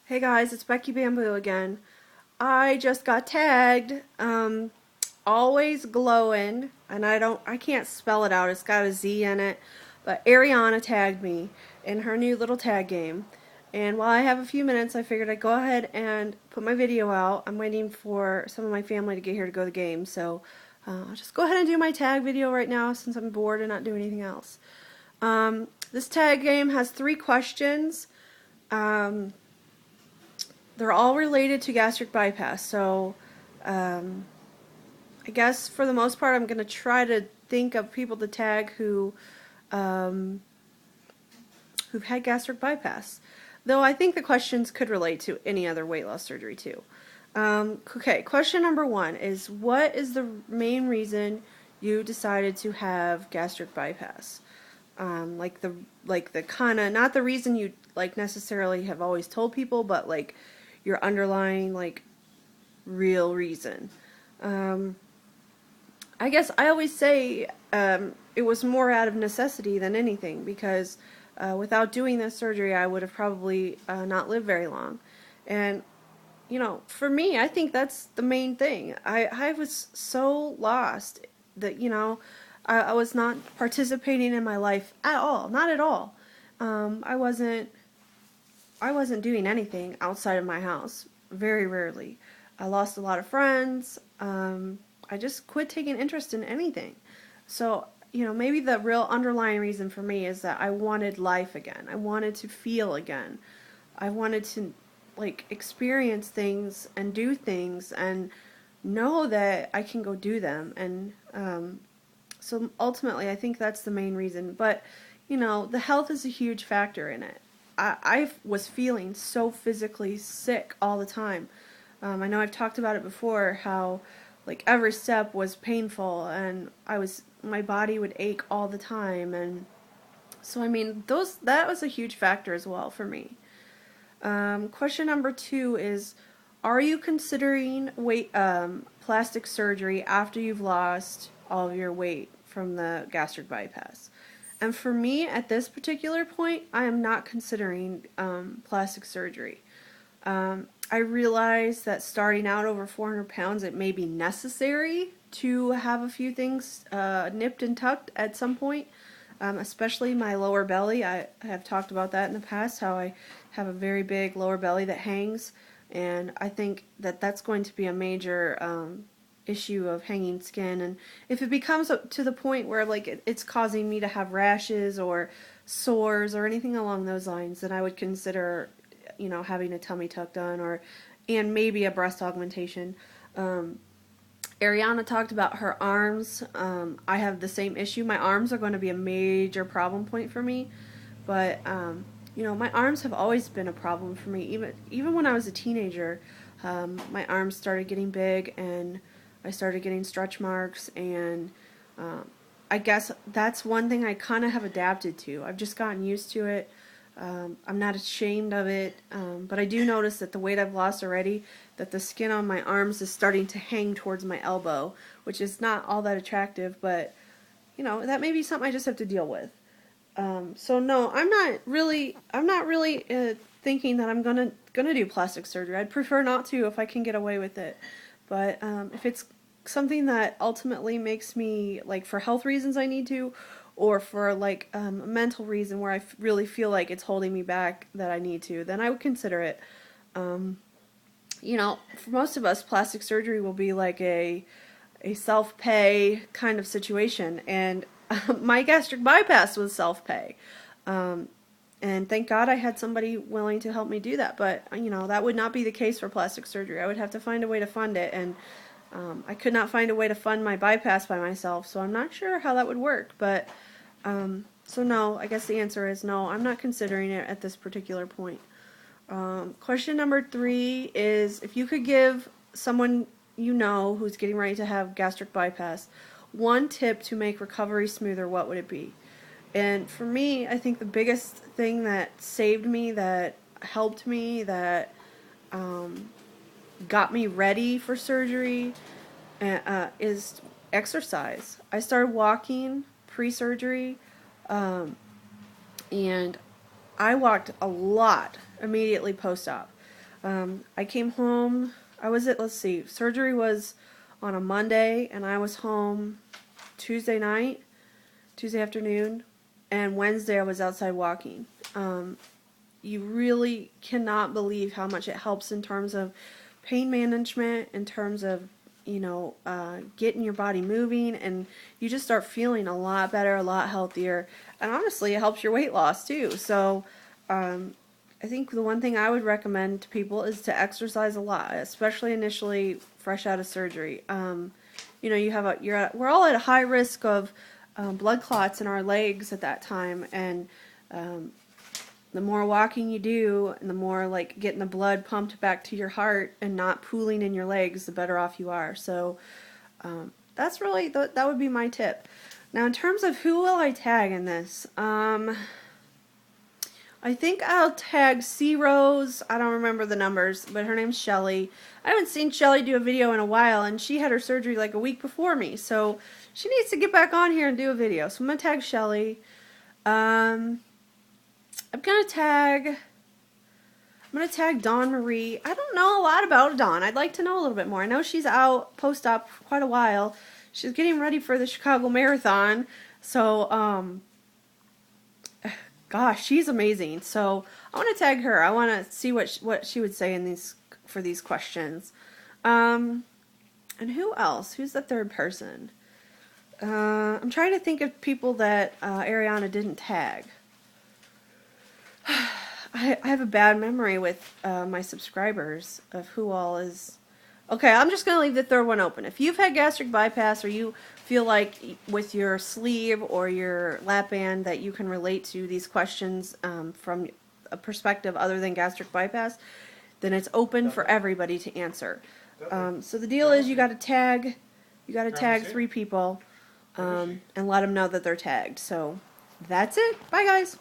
Hey guys, it's Becky Bamboo again. I just got tagged. Always glowing, and I can't spell it out. It's got a Z in it, but Ariana tagged me in her new little tag game. And while I have a few minutes, I figured I'd go ahead and put my video out. I'm waiting for some of my family to get here to go to the game, so I'll just go ahead and do my tag video right now since I'm bored and not doing anything else. This tag game has 3 questions. Um, they're all related to gastric bypass, so I guess for the most part I'm going to try to think of people to tag um, who've had gastric bypass. Though I think the questions could relate to any other weight loss surgery too. Okay, question number 1 is, what is the main reason you decided to have gastric bypass? Like the kind of, not the reason you like necessarily have always told people, but like your underlying like real reason. I guess I always say it was more out of necessity than anything, because without doing this surgery I would have probably not lived very long. And for me, I think that's the main thing. I was so lost that, I was not participating in my life at all. Not at all. I wasn't doing anything outside of my house. Very rarely. I lost a lot of friends. I just quit taking interest in anything. So, maybe the real underlying reason for me is that I wanted life again. I wanted to feel again. I wanted to like experience things and do things and know that I can go do them. And so ultimately I think that's the main reason. But the health is a huge factor in it. I was feeling so physically sick all the time. I know I've talked about it before, how like every step was painful, and my body would ache all the time. And so I mean, that was a huge factor as well for me. Question number 2 is, are you considering plastic surgery after you've lost all of your weight from the gastric bypass? And for me, at this particular point, I am not considering plastic surgery. I realize that starting out over 400 pounds, it may be necessary to have a few things nipped and tucked at some point, especially my lower belly. I have talked about that in the past, how I have a very big lower belly that hangs, and I think that that's going to be a major issue of hanging skin. And if it becomes to the point where like it's causing me to have rashes or sores or anything along those lines, then I would consider having a tummy tuck done, and maybe a breast augmentation. Ariana talked about her arms. I have the same issue. My arms are going to be a major problem point for me, but my arms have always been a problem for me. Even when I was a teenager, my arms started getting big, and I started getting stretch marks, and I guess that's one thing I kind of have adapted to. I've just gotten used to it. I'm not ashamed of it, but I do notice that the weight I've lost already, that the skin on my arms is starting to hang towards my elbow, which is not all that attractive, but that may be something I just have to deal with. So no, I'm not really thinking that I'm gonna do plastic surgery. I'd prefer not to if I can get away with it. But if it's something that ultimately makes me, like, for health reasons I need to, or for like a mental reason where I really feel like it's holding me back that I need to, then I would consider it. For most of us, plastic surgery will be like a self-pay kind of situation, and my gastric bypass was self-pay. And thank God I had somebody willing to help me do that. But that would not be the case for plastic surgery. I would have to find a way to fund it, and I could not find a way to fund my bypass by myself, so I'm not sure how that would work. But so no, I guess the answer is no, I'm not considering it at this particular point. Question number 3 is, if you could give someone who's getting ready to have gastric bypass one tip to make recovery smoother, what would it be? And for me, I think the biggest thing that saved me, that helped me, that got me ready for surgery is exercise. I started walking pre-surgery, and I walked a lot immediately post-op. I came home. Let's see, surgery was on a Monday, and I was home Tuesday night, Tuesday afternoon, and Wednesday I was outside walking. You really cannot believe how much it helps in terms of pain management, in terms of, getting your body moving, and you just start feeling a lot better, a lot healthier, and honestly, it helps your weight loss too. So, I think the one thing I would recommend to people is to exercise a lot, especially initially fresh out of surgery. We're all at a high risk of blood clots in our legs at that time, and the more walking you do, and the more like getting the blood pumped back to your heart and not pooling in your legs, the better off you are. So that's really that would be my tip. Now, in terms of who will I tag in this, I think I'll tag searose. I don't remember the numbers, but her name's Shelly. I haven't seen Shelly do a video in a while, and she had her surgery like a week before me, so she needs to get back on here and do a video. So I'm gonna tag Shelly. I'm gonna tag dawnmarie. I don't know a lot about Dawn. I'd like to know a little bit more. I know she's out post-op for quite a while. She's getting ready for the Chicago Marathon. So, gosh, she's amazing. So I want to tag her. I want to see what she would say for these questions. And who else? Who's the third person? I'm trying to think of people that Ariana didn't tag. I have a bad memory with my subscribers of who all is. Okay, I'm just going to leave the third one open. If you've had gastric bypass, or you feel like with your sleeve or your lap band that you can relate to these questions from a perspective other than gastric bypass, then it's open for everybody to answer. So the deal is you got to tag 3 people and let them know that they're tagged. So that's it. Bye, guys.